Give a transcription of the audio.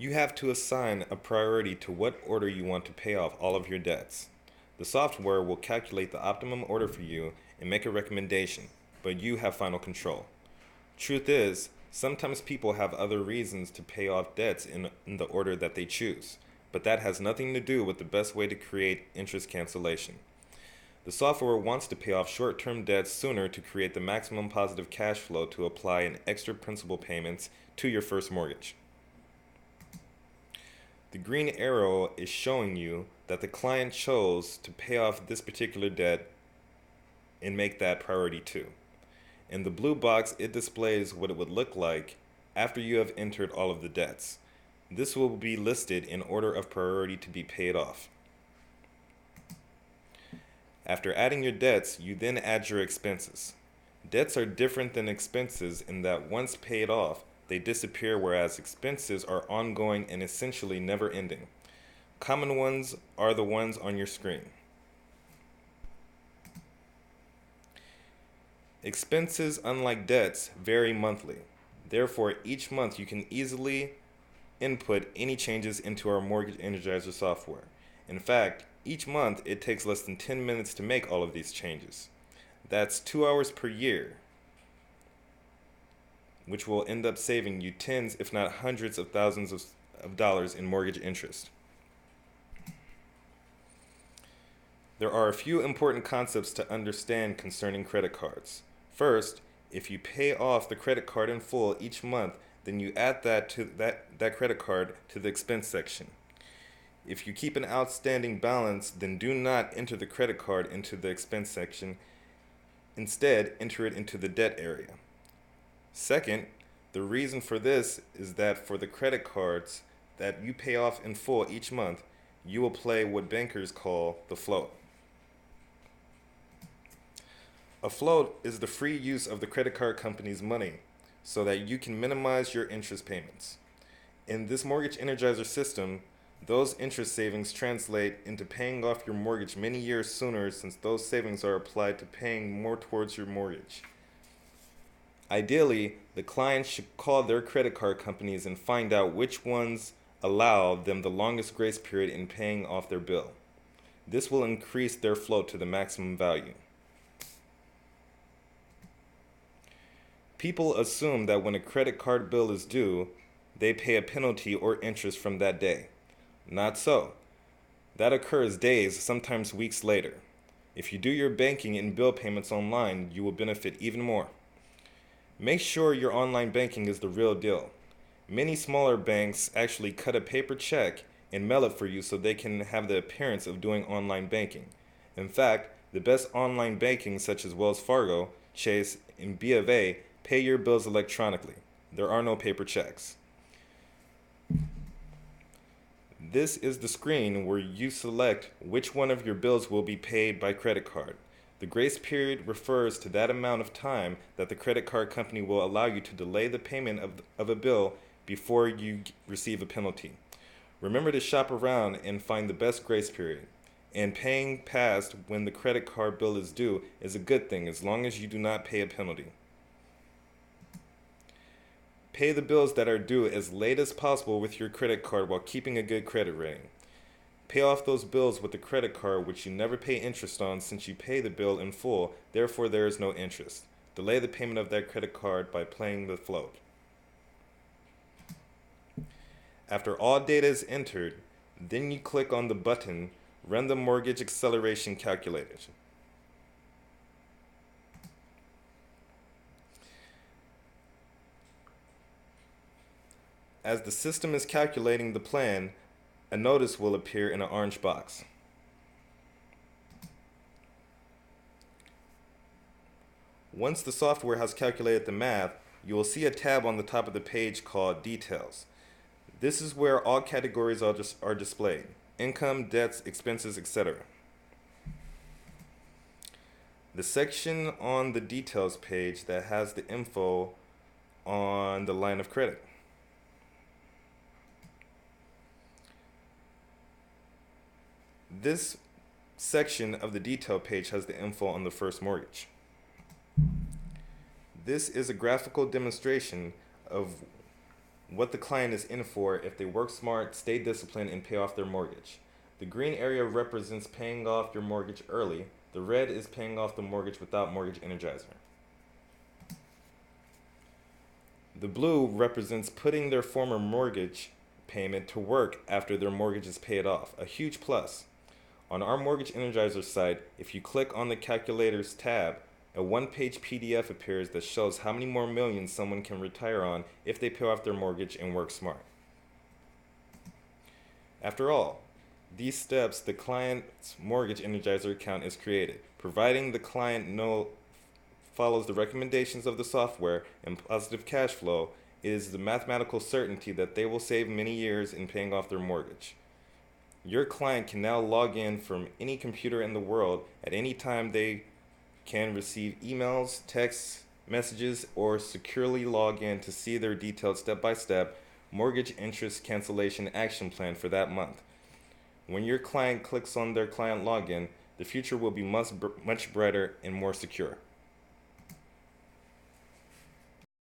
You have to assign a priority to what order you want to pay off all of your debts. The software will calculate the optimum order for you and make a recommendation, but you have final control. Truth is, sometimes people have other reasons to pay off debts in the order that they choose, but that has nothing to do with the best way to create interest cancellation. The software wants to pay off short-term debts sooner to create the maximum positive cash flow to apply in extra principal payments to your first mortgage. The green arrow is showing you that the client chose to pay off this particular debt and make that priority 2. In the blue box, it displays what it would look like after you have entered all of the debts. This will be listed in order of priority to be paid off. After adding your debts, you then add your expenses. Debts are different than expenses in that once paid off, they disappear, whereas expenses are ongoing and essentially never ending. Common ones are the ones on your screen. Expenses, unlike debts, vary monthly. Therefore, each month you can easily input any changes into our Mortgage Energizer software. In fact, each month it takes less than 10 minutes to make all of these changes. That's 2 hours per year, which will end up saving you tens, if not hundreds of thousands of dollars in mortgage interest. There are a few important concepts to understand concerning credit cards. First, if you pay off the credit card in full each month, then you add that credit card to the expense section. If you keep an outstanding balance, then do not enter the credit card into the expense section. Instead, enter it into the debt area. Second, the reason for this is that for the credit cards that you pay off in full each month, you will pay what bankers call the float. A float is the free use of the credit card company's money so that you can minimize your interest payments. In this Mortgage Energizer system, those interest savings translate into paying off your mortgage many years sooner, since those savings are applied to paying more towards your mortgage. Ideally, the client should call their credit card companies and find out which ones allow them the longest grace period in paying off their bill. This will increase their float to the maximum value. People assume that when a credit card bill is due, they pay a penalty or interest from that day. Not so. That occurs days, sometimes weeks later. If you do your banking and bill payments online, you will benefit even more. Make sure your online banking is the real deal. Many smaller banks actually cut a paper check and mail it for you so they can have the appearance of doing online banking. In fact, the best online banking, such as Wells Fargo, Chase, and B of A, pay your bills electronically. There are no paper checks. This is the screen where you select which one of your bills will be paid by credit card. The grace period refers to that amount of time that the credit card company will allow you to delay the payment of a bill before you receive a penalty. Remember to shop around and find the best grace period. And paying past when the credit card bill is due is a good thing as long as you do not pay a penalty. Pay the bills that are due as late as possible with your credit card while keeping a good credit rating. Pay off those bills with the credit card which you never pay interest on, since you pay the bill in full, therefore there is no interest. Delay the payment of that credit card by paying the float. After all data is entered, then you click on the button Run the Mortgage Acceleration Calculation. As the system is calculating the plan, a notice will appear in an orange box. Once the software has calculated the math, you will see a tab on the top of the page called Details. This is where all categories are displayed: income, debts, expenses, etc. The section on the Details page that has the info on the line of credit. This section of the detail page has the info on the first mortgage. This is a graphical demonstration of what the client is in for if they work smart, stay disciplined, and pay off their mortgage. The green area represents paying off your mortgage early. The red is paying off the mortgage without Mortgage Energizer. The blue represents putting their former mortgage payment to work after their mortgage is paid off, a huge plus. On our Mortgage Energizer site, if you click on the Calculators tab, a one-page PDF appears that shows how many more millions someone can retire on if they pay off their mortgage and work smart. After all these steps, the client's Mortgage Energizer account is created, providing the client follows the recommendations of the software and positive cash flow. It is the mathematical certainty that they will save many years in paying off their mortgage. Your client can now log in from any computer in the world at any time. They can receive emails, texts, messages, or securely log in to see their detailed step-by-step mortgage interest cancellation action plan for that month. When your client clicks on their client login, the future will be much brighter and more secure.